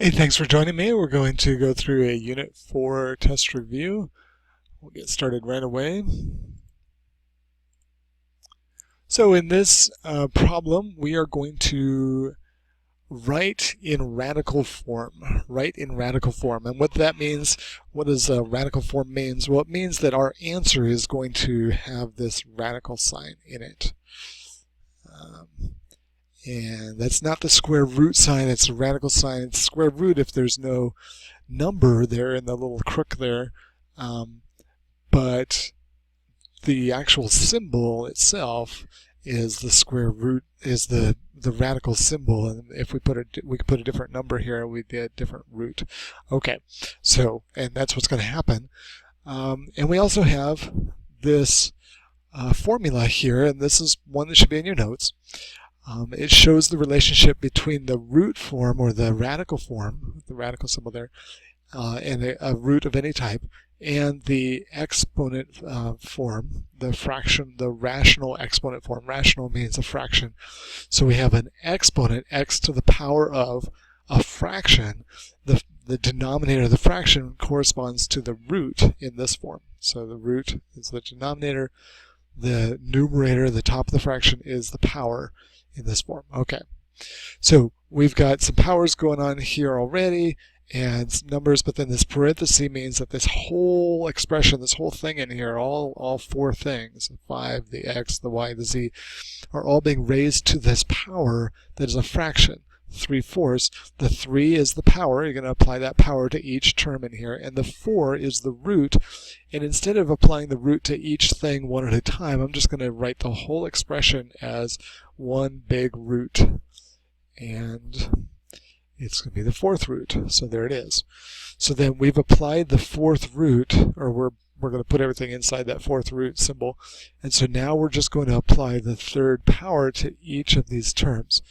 Hey, thanks for joining me. We're going to go through a Unit 4 test review. We'll get started right away. So in this problem, we are going to write in radical form. And what that means, what does radical form means? Well, it means that our answer is going to have this radical sign in it. And that's not the square root sign, it's a radical sign. It's square root if there's no number there in the little crook there. But the actual symbol itself is the square root, is the radical symbol. And if we could put a different number here, we'd get a different root. Okay, so, and that's what's going to happen. And we also have this formula here, and this is one that should be in your notes. It shows the relationship between the root form, or the radical form, the radical symbol there, and a root of any type, and the exponent form, the fraction, the rational exponent form. Rational means a fraction. So we have an exponent, x to the power of a fraction. The denominator of the fraction corresponds to the root in this form. So the root is the denominator. The numerator, the top of the fraction, is the power in this form. Okay, so we've got some powers going on here already and numbers, but then this parenthesis means that this whole expression, this whole thing in here, all four things, 5, the x, the y, the z, are all being raised to this power that is a fraction, 3/4. The 3 is the power. You're going to apply that power to each term in here, and the 4 is the root. And instead of applying the root to each thing one at a time, I'm just going to write the whole expression as one big root, and it's going to be the 4th root. So there it is. So then we've applied the 4th root, or we're going to put everything inside that 4th root symbol, and so now we're just going to apply the 3rd power to each of these terms.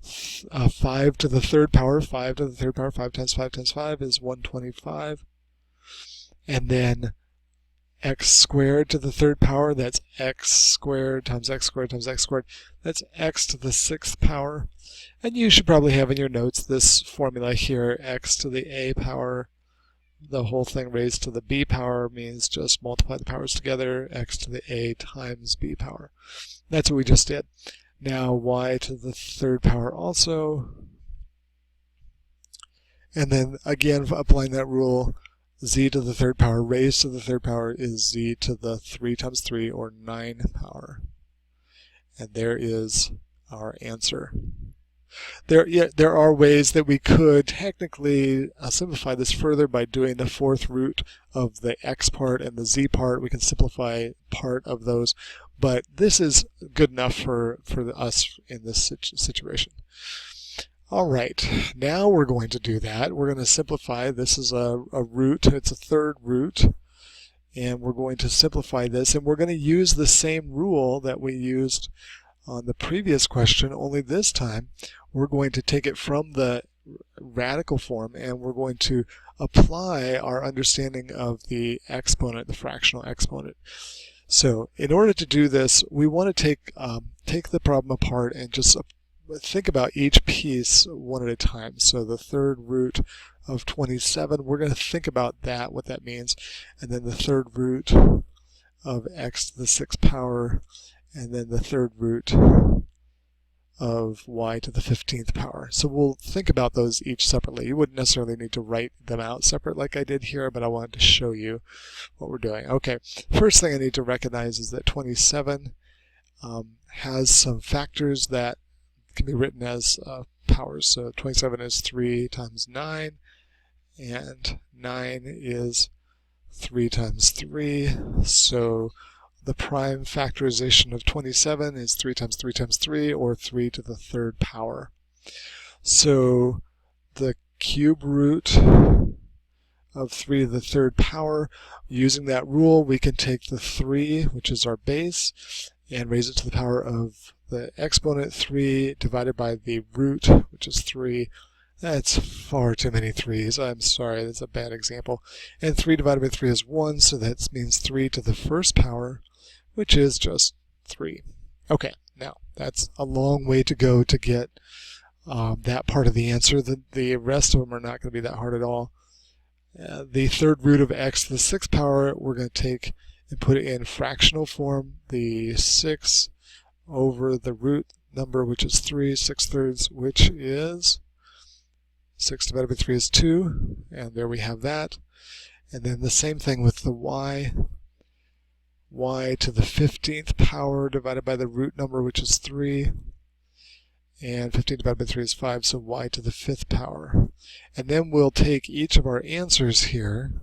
5 to the 3rd power, 5 to the 3rd power, 5 times 5 times 5 is 125. And then x squared to the 3rd power, that's x squared times x squared times x squared. That's x to the 6th power. And you should probably have in your notes this formula here, x to the a power. The whole thing raised to the b power means just multiply the powers together, x to the a times b power. That's what we just did. Now y to the 3rd power also. And then again, applying that rule, z to the 3rd power raised to the 3rd power is z to the 3 times 3, or 9 power. And there is our answer. There are ways that we could technically simplify this further by doing the 4th root of the x part and the z part. We can simplify part of those, but this is good enough for us in this situation. All right, now we're going to do that. We're going to simplify. This is a root. It's a 3rd root, and we're going to simplify this, and we're going to use the same rule that we used on the previous question, only this time we're going to take it from the radical form and we're going to apply our understanding of the exponent, the fractional exponent. So in order to do this, we want to take the problem apart and just think about each piece one at a time. So the 3rd root of 27, we're going to think about that, what that means, and then the 3rd root of x to the 6th power, and then the 3rd root of y to the 15th power. So we'll think about those each separately. You wouldn't necessarily need to write them out separate like I did here, but I wanted to show you what we're doing. Okay, first thing I need to recognize is that 27 has some factors that can be written as powers. So 27 is 3 times 9, and 9 is 3 times 3. So the prime factorization of 27 is 3 times 3 times 3, or 3 to the 3rd power. So the cube root of 3 to the 3rd power, using that rule, we can take the 3, which is our base, and raise it to the power of the exponent 3 divided by the root, which is 3. That's far too many 3's. I'm sorry, that's a bad example. And 3 divided by 3 is 1, so that means 3 to the 1st power, which is just 3. Okay, now that's a long way to go to get that part of the answer. The rest of them are not going to be that hard at all. The third root of x to the sixth power, we're going to take and put it in fractional form. The 6 over the root number, which is 3, 6/3, which is 6 divided by 3 is 2, and there we have that. And then the same thing with the y to the 15th power divided by the root number, which is 3, and 15 divided by 3 is 5, so y to the 5th power. And then we'll take each of our answers here,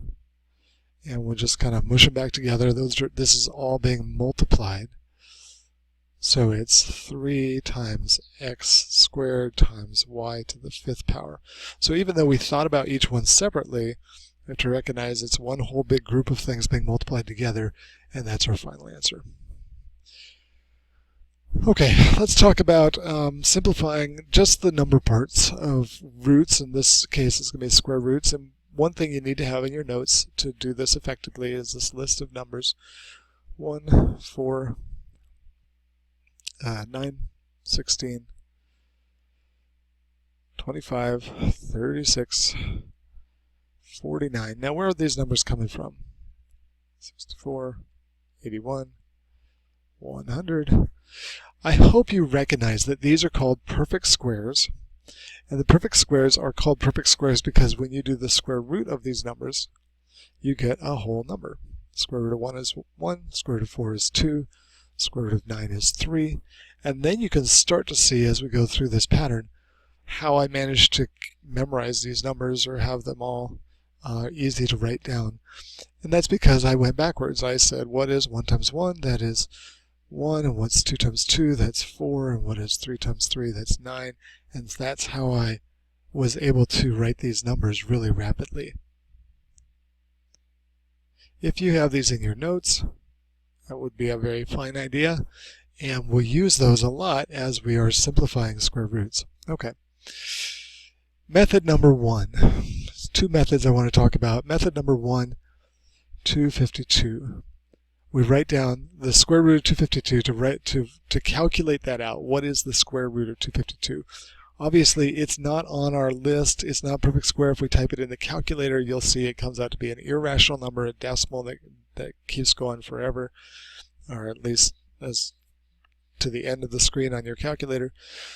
and we'll just kind of mush them back together. This is all being multiplied. So it's 3 times x squared times y to the 5th power. So even though we thought about each one separately, we have to recognize it's one whole big group of things being multiplied together, and that's our final answer. Okay, let's talk about simplifying just the number parts of roots. In this case, it's going to be square roots. And one thing you need to have in your notes to do this effectively is this list of numbers: 1, 4, 9, 16, 25, 36, 49. Now, where are these numbers coming from? 64, 81, 100. I hope you recognize that these are called perfect squares. And the perfect squares are called perfect squares because when you do the square root of these numbers, you get a whole number. Square root of 1 is 1, square root of 4 is 2, square root of 9 is 3. And then you can start to see, as we go through this pattern, how I managed to memorize these numbers or have them all easy to write down. And that's because I went backwards. I said, what is 1 times 1? That is 1. And what's 2 times 2? That's 4. And what is 3 times 3? That's 9. And that's how I was able to write these numbers really rapidly. If you have these in your notes, that would be a very fine idea. And we'll use those a lot as we are simplifying square roots. Okay. Method number 1. There's 2 methods I want to talk about. Method number 1, 252. We write down the square root of 252 to calculate that out. What is the square root of 252? Obviously, it's not on our list. It's not a perfect square. If we type it in the calculator, you'll see it comes out to be an irrational number, a decimal that keeps going forever, or at least as to the end of the screen on your calculator.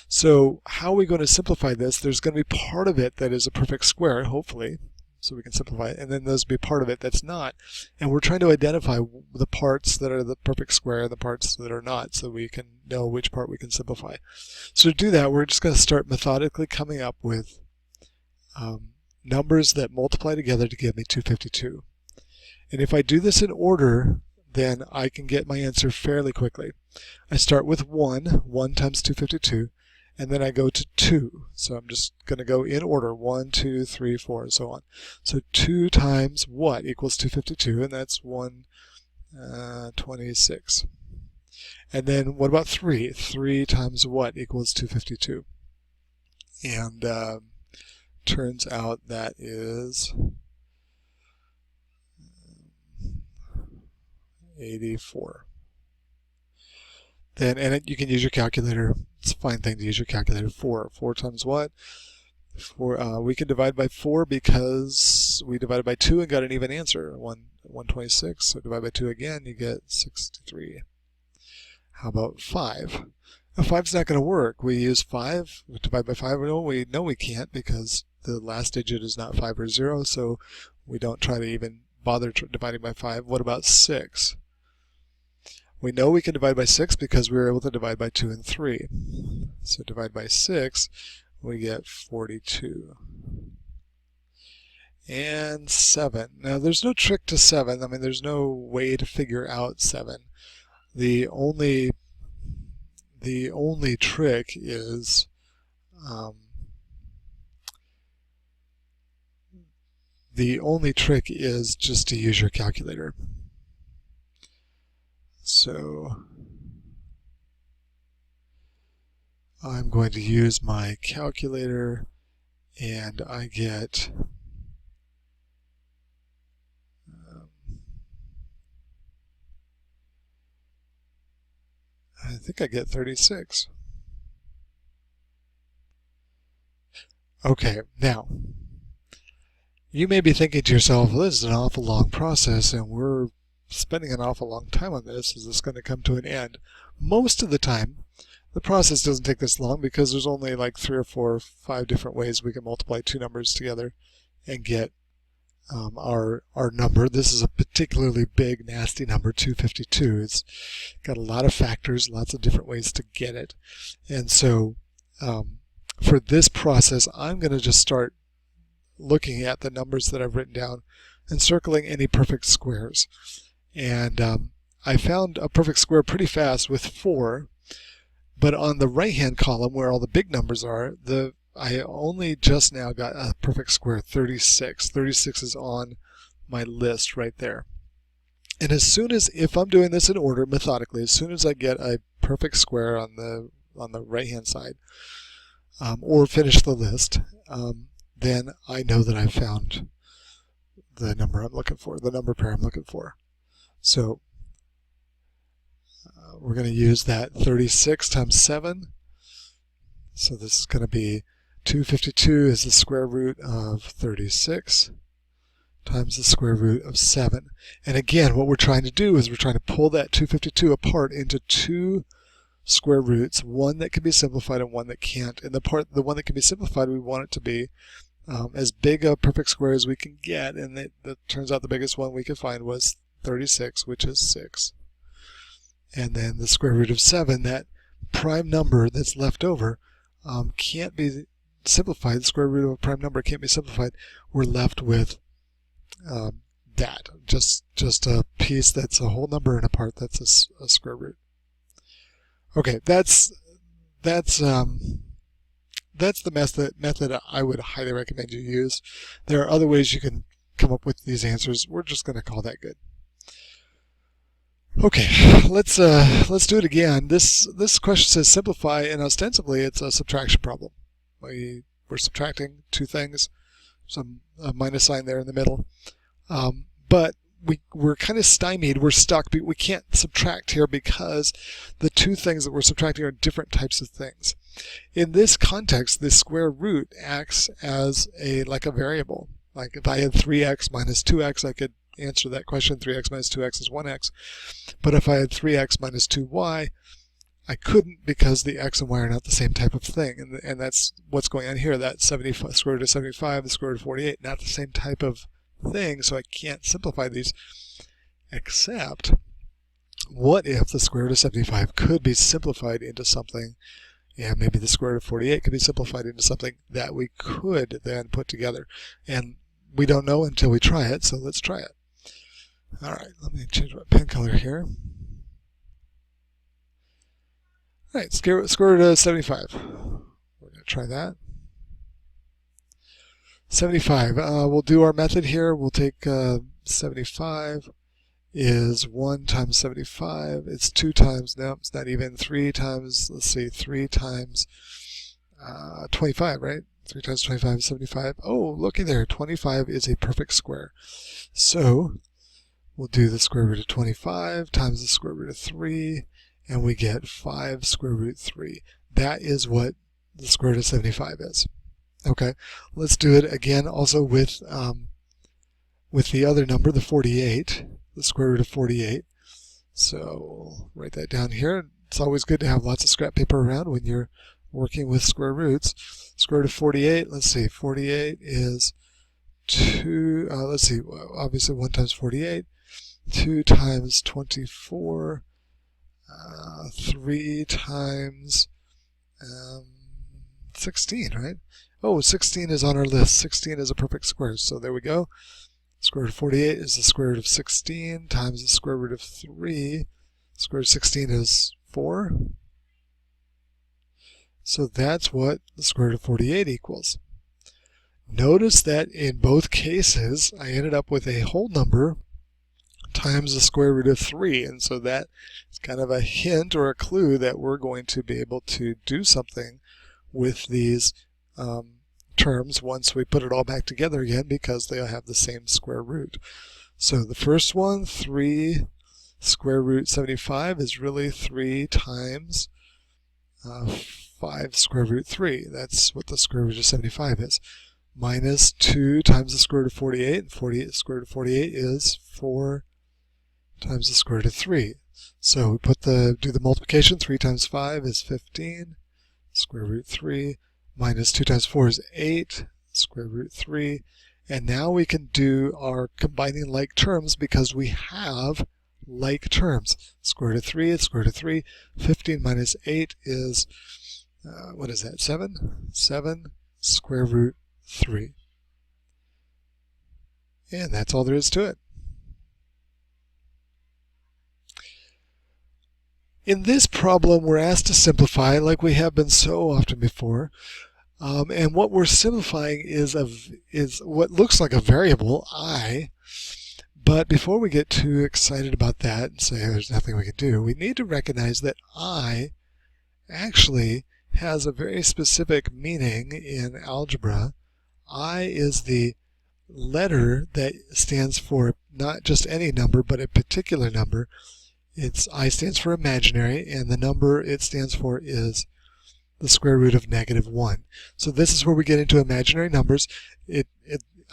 So how are we going to simplify this? There's going to be part of it that is a perfect square, hopefully, so we can simplify it, and then there's be part of it that's not. And we're trying to identify the parts that are the perfect square and the parts that are not, so we can know which part we can simplify. So to do that, we're just going to start methodically coming up with numbers that multiply together to give me 252. And if I do this in order, then I can get my answer fairly quickly. I start with 1 times 252, and then I go to 2. So I'm just going to go in order, 1, 2, 3, 4, and so on. So 2 times what equals 252, and that's 126. And then what about 3? 3 times what equals 252? And turns out that is 84. Then, and you can use your calculator. It's a fine thing to use your calculator. 4 times what? 4. We can divide by 4 because we divided by 2 and got an even answer. 126. So divide by 2 again, you get 63. How about 5? Now, 5's not going to work. We use 5. We divide by 5. No, we can't because the last digit is not 5 or 0. So we don't try to even bother dividing by 5. What about 6? We know we can divide by 6 because we were able to divide by 2 and 3. So divide by 6, we get 42. And 7. Now there's no trick to 7. I mean, there's no way to figure out 7. The only trick is just to use your calculator. So I'm going to use my calculator, and I get I think I get 36. Okay, now, you may be thinking to yourself, well, this is an awful long process and we're spending an awful long time on this. Is this going to come to an end? Most of the time, the process doesn't take this long because there's only like 3 or 4 or 5 different ways we can multiply two numbers together and get our number. This is a particularly big, nasty number, 252. It's got a lot of factors, lots of different ways to get it. And so for this process, I'm going to just start looking at the numbers that I've written down and circling any perfect squares. And I found a perfect square pretty fast with 4, but on the right-hand column where all the big numbers are, I only just now got a perfect square, 36. 36 is on my list right there. And as soon as, if I'm doing this in order methodically, as soon as I get a perfect square on the right-hand side, or finish the list, then I know that I've found the number I'm looking for, the number pair I'm looking for. So we're going to use that 36 times 7. So this is going to be 252 is the square root of 36 times the square root of 7. And again, what we're trying to do is we're trying to pull that 252 apart into 2 square roots, one that can be simplified and one that can't. And the one that can be simplified, we want it to be as big a perfect square as we can get, and it turns out the biggest one we could find was 36, which is 6. And then the square root of 7, that prime number that's left over, can't be simplified. The square root of a prime number can't be simplified. We're left with that, just a piece that's a whole number and a part that's a square root. Okay, that's the method I would highly recommend you use. There are other ways you can come up with these answers. We're just going to call that good. Okay, let's do it again. This question says simplify, and ostensibly it's a subtraction problem. We're subtracting two things, some minus sign there in the middle, but we're kind of stymied. We're stuck. We can't subtract here because the two things that we're subtracting are different types of things. In this context, the square root acts as like a variable. Like if I had 3x minus 2x, I could answer that question. 3x minus 2x is 1x. But if I had 3x minus 2y, I couldn't because the x and y are not the same type of thing. And that's what's going on here. That 75, square root of 75, the square root of 48, not the same type of thing, so I can't simplify these. Except, what if the square root of 75 could be simplified into something, and maybe the square root of 48 could be simplified into something that we could then put together. And we don't know until we try it, so let's try it. All right, let me change my pen color here. All right, square root of 75. We're going to try that. 75. We'll do our method here. We'll take 75 is 1 times 75. It's 2 times, no, it's not even 3 times, let's see, 3 times 25, right? 3 times 25 is 75. Oh, looky there, 25 is a perfect square. So we'll do the square root of 25 times the square root of 3, and we get 5 square root 3. That is what the square root of 75 is. Okay, let's do it again also with the other number, the 48, the square root of 48. So write that down here. It's always good to have lots of scrap paper around when you're working with square roots. Square root of 48, let's see, 48 is 2, let's see, obviously 1 times 48, 2 times 24, 3 times 16, right? Oh, 16 is on our list. 16 is a perfect square. So there we go. Square root of 48 is the square root of 16 times the square root of 3. Square root of 16 is 4. So that's what the square root of 48 equals. Notice that in both cases, I ended up with a whole number times the square root of 3. And so that is kind of a hint or a clue that we're going to be able to do something with these terms once we put it all back together again, because they'll have the same square root. So the first one, 3 square root 75, is really 3 times 5 square root 3. That's what the square root of 75 is. Minus 2 times the square root of 48, and 48 square root of 48 is 4 times the square root of 3. So we do the multiplication. 3 times 5 is 15, square root 3, minus 2 times 4 is 8, square root 3. And now we can do our combining like terms because we have like terms. Square root of 3 is square root of 3. 15 minus 8 is, what is that, 7? 7 square root 3. And that's all there is to it. In this problem, we're asked to simplify like we have been so often before. And what we're simplifying is what looks like a variable, I. But before we get too excited about that and say there's nothing we can do, we need to recognize that I actually has a very specific meaning in algebra. I is the letter that stands for not just any number, but a particular number. I stands for imaginary, and the number it stands for is the square root of -1. So this is where we get into imaginary numbers.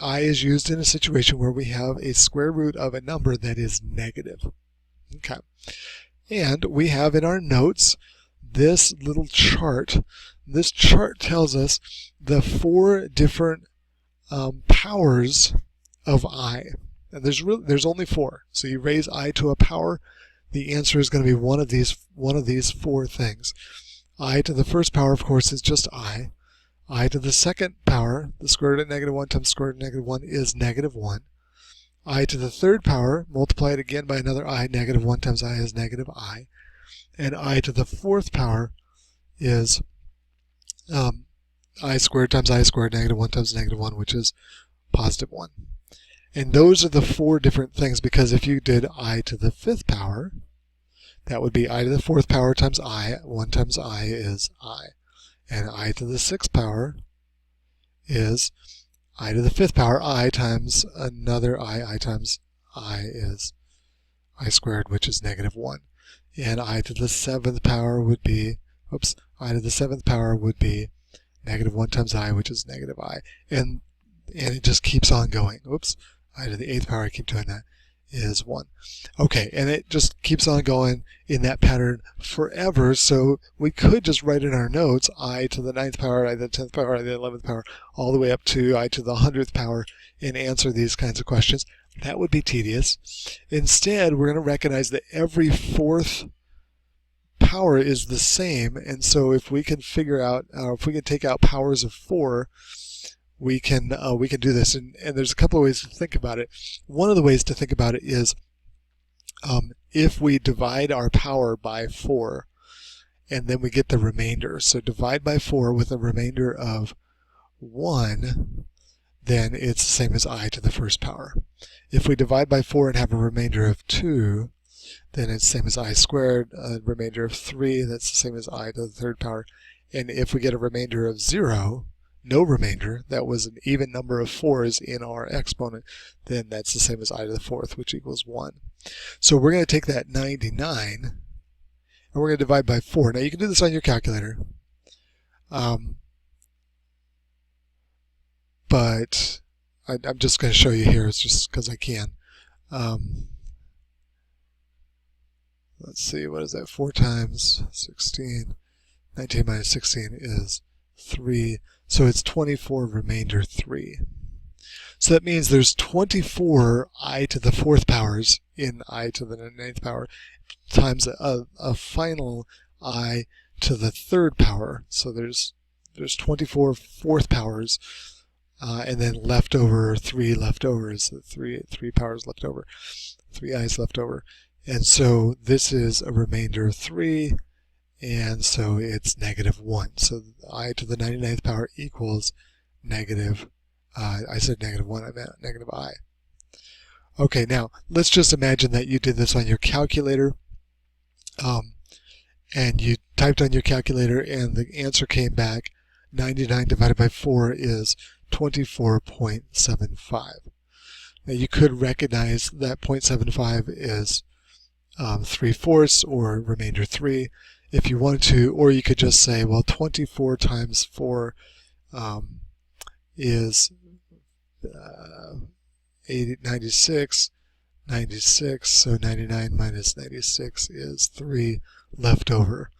I is used in a situation where we have a square root of a number that is negative. Okay. And we have in our notes this little chart. This chart tells us the 4 different powers of I. And there's only 4. So you raise I to a power, the answer is going to be one of these 4 things. I to the first power, of course, is just I. I to the second power, the square root of -1 times square root of -1 is -1. I to the third power, multiply it again by another I, -1 times I is -I. And I to the fourth power is I squared times I squared, -1 times -1, which is +1. And those are the 4 different things, because if you did I to the 5th power, that would be I to the 4th power times I. 1 times I is I. And I to the 6th power is I to the 5th power, I times another I times I is I squared, which is -1. And I to the 7th power would be, I to the 7th power would be -1 times I, which is -I. And it just keeps on going. I to the 8th power, I keep doing that, is 1. Okay, and it just keeps on going in that pattern forever, so we could just write in our notes I to the 9th power, I to the 10th power, I to the 11th power, all the way up to I to the 100th power and answer these kinds of questions. That would be tedious. Instead, we're going to recognize that every 4th power is the same, and so if we can figure out, if we can take out powers of 4, we can do this, and there's a couple of ways to think about it. One of the ways to think about it is if we divide our power by 4 and then we get the remainder. So divide by 4 with a remainder of 1, then it's the same as I to the first power. If we divide by 4 and have a remainder of 2, then it's the same as I squared. A remainder of 3, that's the same as I to the third power. And if we get a remainder of 0, no remainder, that was an even number of 4's in our exponent, then that's the same as I to the 4th, which equals 1. So we're going to take that 99, and we're going to divide by 4. Now you can do this on your calculator, but I'm just going to show you here, it's just because I can. Let's see, what is that? 4 times 16, 19 minus 16 is 3. So it's 24 remainder 3. So that means there's 24 I to the 4th powers in I to the 9th power times a final I to the 3rd power. So there's 24 4th powers, and then leftover 3 leftovers, 3 powers left over, 3 I's left over. And so this is a remainder 3. And so it's -1. So I to the 99th power equals negative, I said -1, I meant -I. Okay, now let's just imagine that you did this on your calculator, and you typed on your calculator and the answer came back 99 divided by 4 is 24.75. Now you could recognize that 0.75 is 3/4 or remainder 3. if you wanted to, or you could just say, well, 24 times 4 is 96, 96, so 99 minus 96 is 3 left over.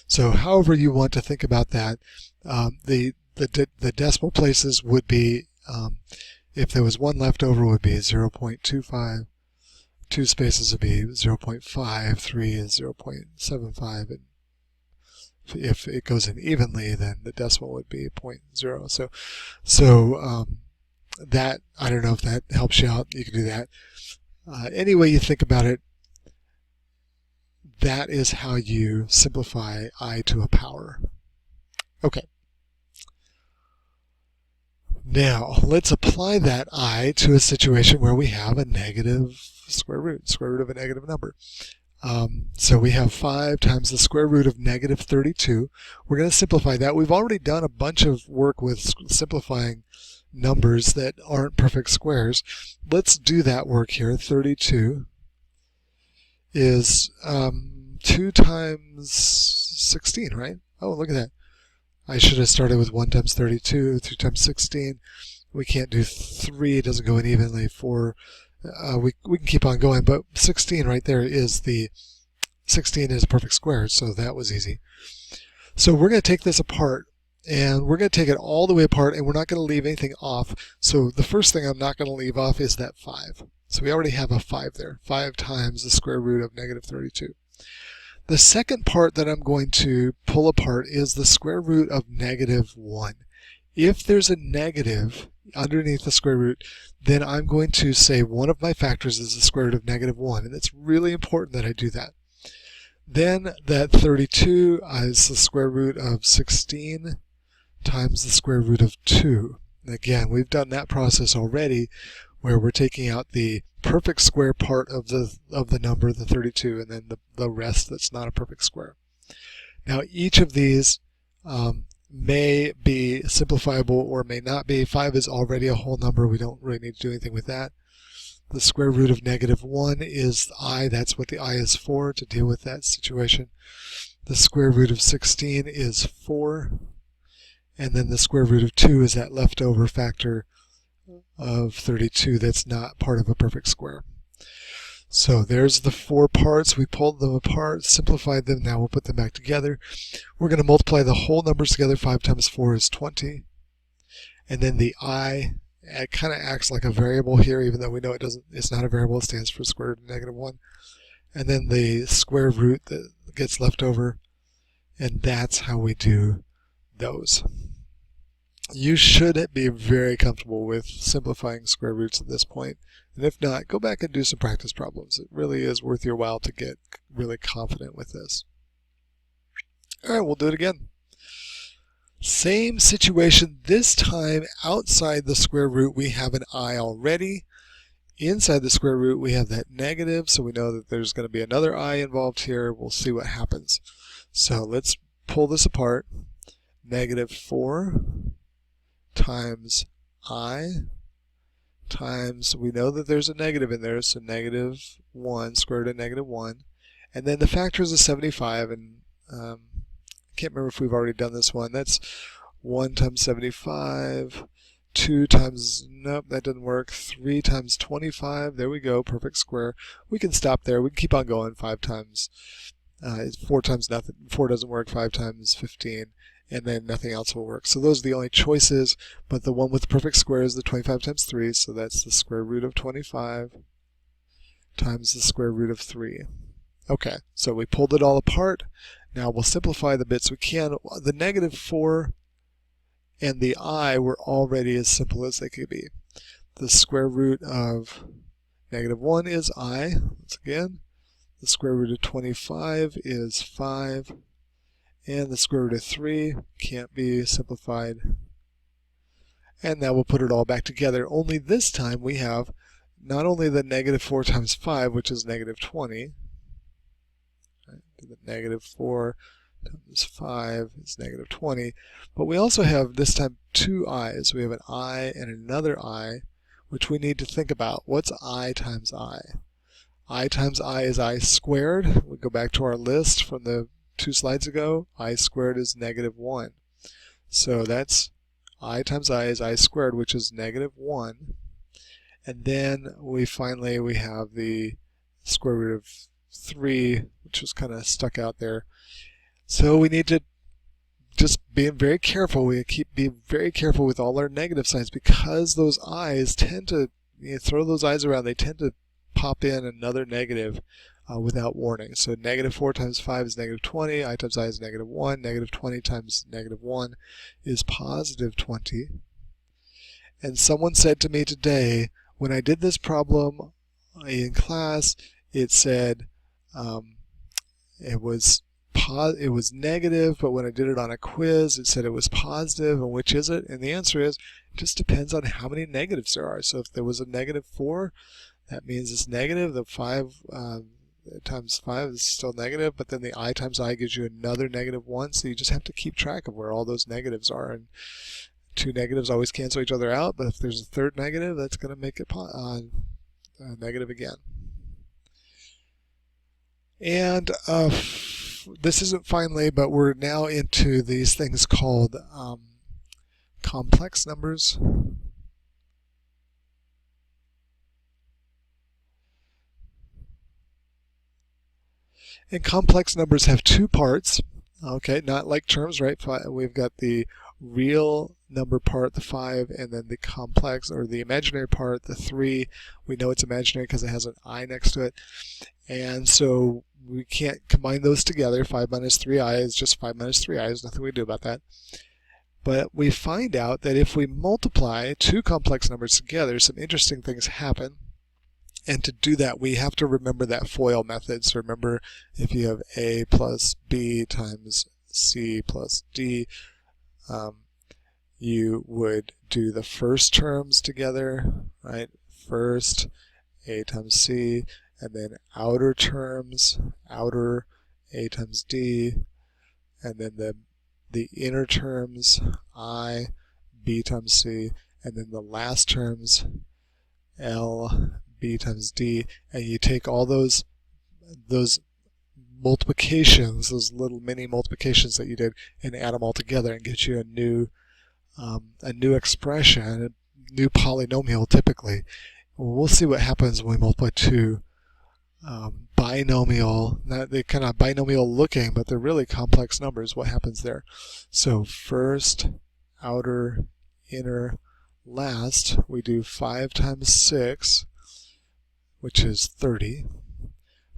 So however you want to think about that, the decimal places would be, if there was 1 left over, would be 0.25, 2 spaces would be 0.5, 3 is 0.75, and if it goes in evenly, then the decimal would be 0.0. So that, I don't know if that helps you out. You can do that. Any way you think about it, that is how you simplify I to a power. Okay. Now, let's apply that I to a situation where we have a negative square root of a negative number. So we have 5 times the square root of negative 32. We're going to simplify that. We've already done a bunch of work with simplifying numbers that aren't perfect squares. Let's do that work here. 32 is 2 times 16, right? Oh, look at that. I should have started with 1 times 32, 2 times 16. We can't do 3, it doesn't go in evenly. 4, we can keep on going, but 16 right there is 16 is a perfect square, so that was easy. So we're going to take this apart, and we're going to take it all the way apart, and we're not going to leave anything off. So the first thing I'm not going to leave off is that 5. So we already have a 5 there. 5 times the square root of negative 32. The second part that I'm going to pull apart is the square root of negative 1. If there's a negative underneath the square root, then I'm going to say one of my factors is the square root of negative 1, and it's really important that I do that. Then that 32 is the square root of 16 times the square root of 2. And again, we've done that process already, where we're taking out the perfect square part of the number, the 32, and then the rest that's not a perfect square. Now each of these may be simplifiable or may not be. 5 is already a whole number. We don't really need to do anything with that. The square root of negative 1 is I. That's what the I is for, to deal with that situation. The square root of 16 is 4. And then the square root of 2 is that leftover factor of 32 that's not part of a perfect square. So there's the 4 parts. We pulled them apart, simplified them. Now we'll put them back together. We're going to multiply the whole numbers together. 5 times 4 is 20. And then the I, it kind of acts like a variable here, even though we know it's not a variable. It stands for square root of negative 1. And then the square root that gets left over. And that's how we do those. You should be very comfortable with simplifying square roots at this point. And if not, go back and do some practice problems. It really is worth your while to get really confident with this. All right, we'll do it again. Same situation. This time, outside the square root, we have an I already. Inside the square root, we have that negative, so we know that there's going to be another I involved here. We'll see what happens. So let's pull this apart. Negative 4 times I times, we know that there's a negative in there, so negative 1, square root of negative 1. And then the factors of 75, and I can't remember if we've already done this one. That's 1 times 75, 2 times, nope, that doesn't work, 3 times 25, there we go, perfect square. We can stop there, we can keep on going. 5 times, 4 times nothing, 4 doesn't work, 5 times 15. And then nothing else will work. So those are the only choices, but the one with the perfect square is the 25 times 3, so that's the square root of 25 times the square root of 3. Okay, so we pulled it all apart. Now we'll simplify the bits we can. The negative 4 and the I were already as simple as they could be. The square root of negative 1 is I, once again. The square root of 25 is 5. And the square root of 3 can't be simplified. And now we'll put it all back together. Only this time we have not only the negative 4 times 5, which is negative 20. Right? The negative 4 times 5 is negative 20. But we also have this time 2 i's. We have an I and another I, which we need to think about. What's I times I? I times I is I squared. We go back to our list from the 2 slides ago, I squared is negative 1. So that's I times I is I squared, which is negative 1. And then we have the square root of 3, which was kind of stuck out there. So we need to just be very careful. We keep being very careful with all our negative signs, because those i's tend to, throw those i's around, they tend to pop in another negative without warning. So negative 4 times 5 is negative 20, I times I is negative 1, negative 20 times negative 1 is positive 20. And someone said to me today, when I did this problem in class, it said it was negative, but when I did it on a quiz, it said it was positive. And which is it? And the answer is, it just depends on how many negatives there are. So if there was a negative 4, that means it's negative. The 5 times 5 is still negative, but then the I times I gives you another negative 1. So you just have to keep track of where all those negatives are. And 2 negatives always cancel each other out, but if there's a third negative, that's going to make it negative again. And this isn't finally, but we're now into these things called complex numbers. And complex numbers have 2 parts. Okay, not like terms, right? We've got the real number part, the 5, and then the complex or the imaginary part, the 3. We know it's imaginary because it has an I next to it. And so we can't combine those together. 5 minus 3i is just 5 minus 3i. There's nothing we do about that. But we find out that if we multiply 2 complex numbers together, some interesting things happen. And to do that, we have to remember that FOIL method. So remember, if you have A plus B times C plus D, you would do the first terms together, right? First, A times C, and then outer terms, outer A times D, and then the inner terms, I, B times C, and then the last terms, L, B times D, and you take all those multiplications, those little mini multiplications that you did, and add them all together and get you a new expression, a new polynomial typically. Well, we'll see what happens when we multiply 2 binomial, they're kind of binomial looking, but they're really complex numbers. What happens there? So first, outer, inner, last, we do 5 times 6, which is 30.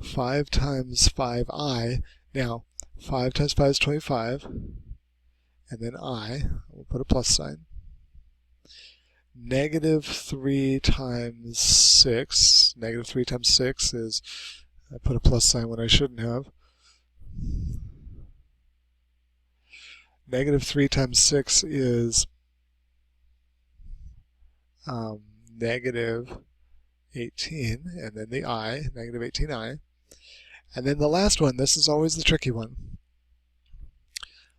5 times 5i. Now, 5 times 5 is 25. And then I, we'll put a plus sign. Negative 3 times 6. Negative 3 times 6 is, I put a plus sign when I shouldn't have. Negative 3 times 6 is negative 18, and then the I, negative 18i. And then the last one, this is always the tricky one.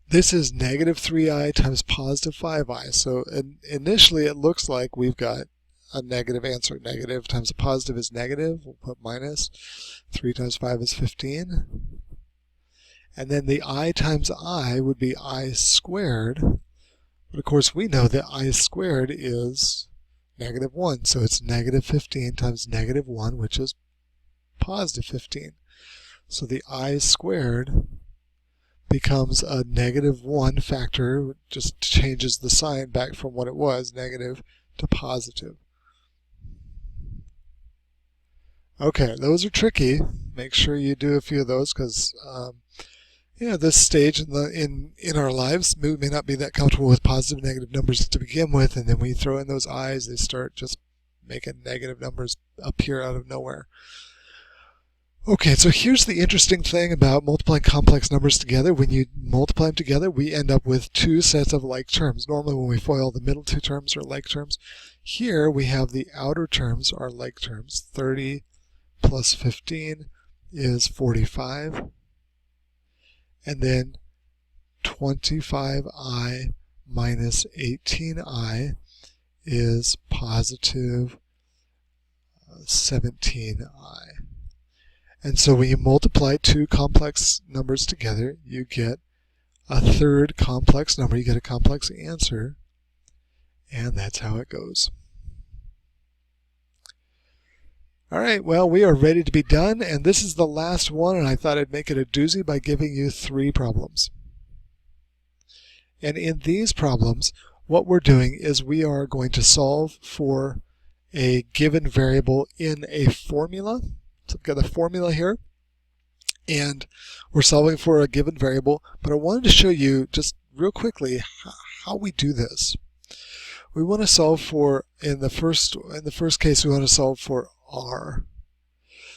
This is negative 3i times positive 5i. So initially it looks like we've got a negative answer. Negative times a positive is negative. We'll put minus. 3 times 5 is 15. And then the I times I would be I squared. But of course we know that I squared is negative 1. So it's negative 15 times negative 1, which is positive 15. So the I squared becomes a negative 1 factor, just changes the sign back from what it was, negative, to positive. Okay, those are tricky. Make sure you do a few of those because this stage in our lives, we may not be that comfortable with positive and negative numbers to begin with, and then when you throw in those i's, they start just making negative numbers appear out of nowhere. Okay, so here's the interesting thing about multiplying complex numbers together. When you multiply them together, we end up with 2 sets of like terms. Normally when we FOIL, the middle 2 terms are like terms. Here we have the outer terms are like terms. 30 plus 15 is 45. And then 25i minus 18i is positive 17i. And so when you multiply two complex numbers together, you get a third complex number. You get a complex answer, and that's how it goes. All right, well, we are ready to be done, and this is the last one, and I thought I'd make it a doozy by giving you 3 problems. And in these problems, what we're doing is we are going to solve for a given variable in a formula. So I've got a formula here, and we're solving for a given variable, but I wanted to show you just real quickly how we do this. We want to solve for, in the first case, we want to solve for r.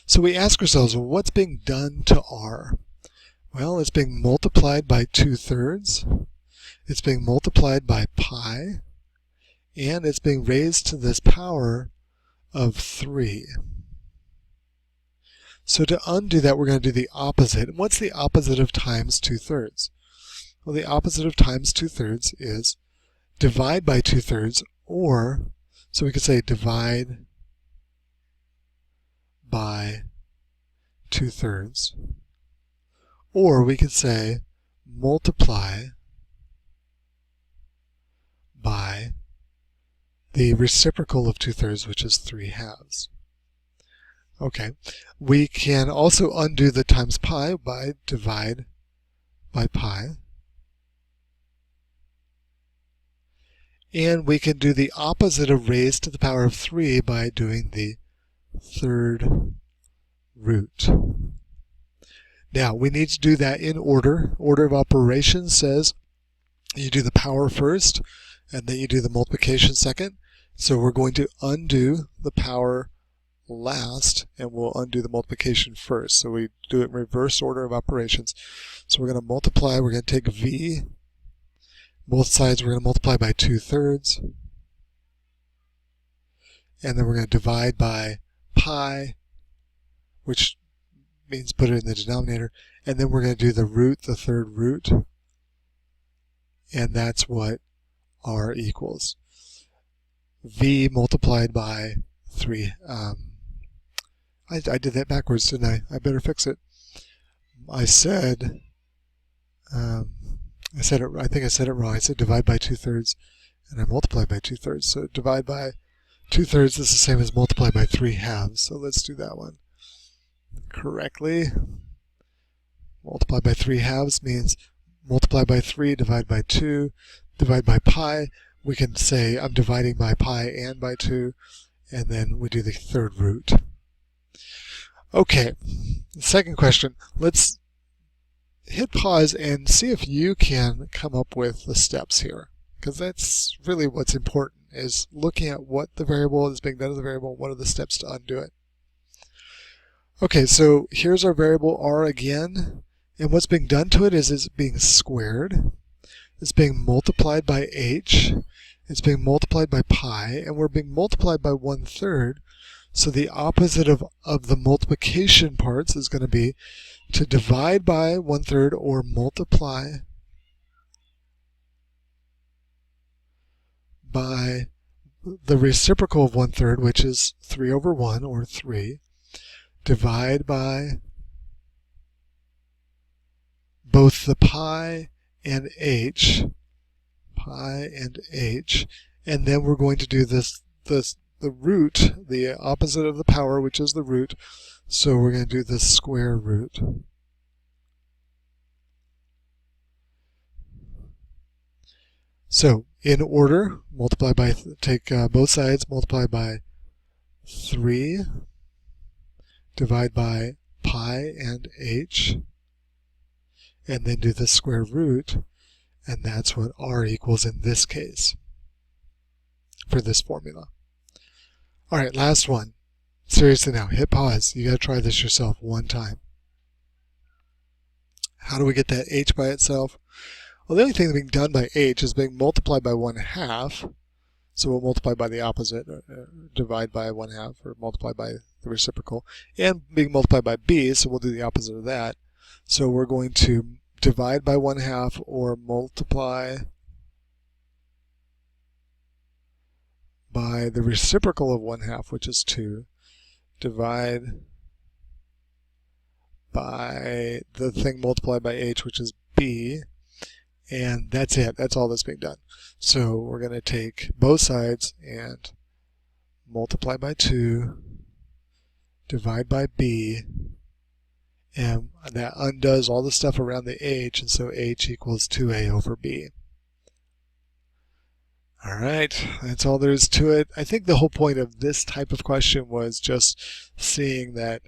So we ask ourselves, well, what's being done to r? Well, it's being multiplied by 2/3. It's being multiplied by pi, and it's being raised to this power of 3. So to undo that, we're going to do the opposite. And what's the opposite of times 2/3? Well, the opposite of times 2/3 is divide by 2/3, or, so we could say divide by 2/3, or we could say multiply by the reciprocal of 2/3, which is 3/2. Okay, we can also undo the times pi by divide by pi. And we can do the opposite of raised to the power of 3 by doing the third root. Now, we need to do that in order. Order of operations says you do the power first, and then you do the multiplication second. So we're going to undo the power last, and we'll undo the multiplication first. So we do it in reverse order of operations. So we're going to multiply, we're going to take v, both sides we're going to multiply by 2/3, and then we're going to divide by pi, which means put it in the denominator, and then we're going to do the root, the third root, and that's what r equals. V multiplied by 3. I did that backwards, didn't I? I better fix it. I think I said it wrong. I said divide by 2/3, and I multiplied by 2/3. So divide by 2/3 is the same as multiply by 3/2. So let's do that one correctly. Multiply by 3/2 means multiply by 3, divide by 2, divide by pi. We can say I'm dividing by pi and by 2, and then we do the third root. Okay, the second question. Let's hit pause and see if you can come up with the steps here, because that's really what's important, is looking at what the variable is being done to the variable, what are the steps to undo it. Okay, so here's our variable r again, and what's being done to it is it's being squared, it's being multiplied by h, it's being multiplied by pi, and we're being multiplied by 1/3. So the opposite of the multiplication parts is going to be to divide by 1/3 or multiply by the reciprocal of 1/3, which is 3/1 or 3, divide by both the pi and h, and then we're going to do the root, the opposite of the power, which is the root, so we're going to do the square root. So, in order, multiply by, take both sides, multiply by 3, divide by pi and h, and then do the square root, and that's what r equals in this case, for this formula. Alright, last one. Seriously now, hit pause. You got to try this yourself one time. How do we get that h by itself? Well, the only thing being done by h is being multiplied by 1/2. So we'll multiply by the opposite, divide by 1/2, or multiply by the reciprocal, and being multiplied by b, so we'll do the opposite of that. So we're going to divide by 1/2 or multiply by the reciprocal of 1/2, which is 2, divide by the thing multiplied by h, which is b, and that's it. That's all that's being done. So we're going to take both sides and multiply by 2, divide by b, and that undoes all the stuff around the h, and so h equals 2a over b. All right, that's all there is to it. I think the whole point of this type of question was just seeing that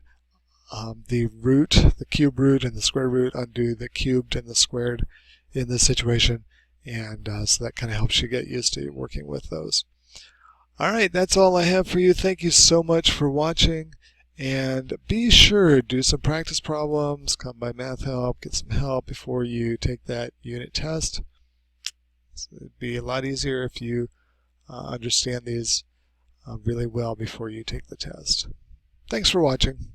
the root, the cube root and the square root undo the cubed and the squared in this situation, and so that kind of helps you get used to working with those. All right, that's all I have for you. Thank you so much for watching, and be sure to do some practice problems, come by Math Help, get some help before you take that unit test. So it'd be a lot easier if you understand these really well before you take the test. Thanks for watching.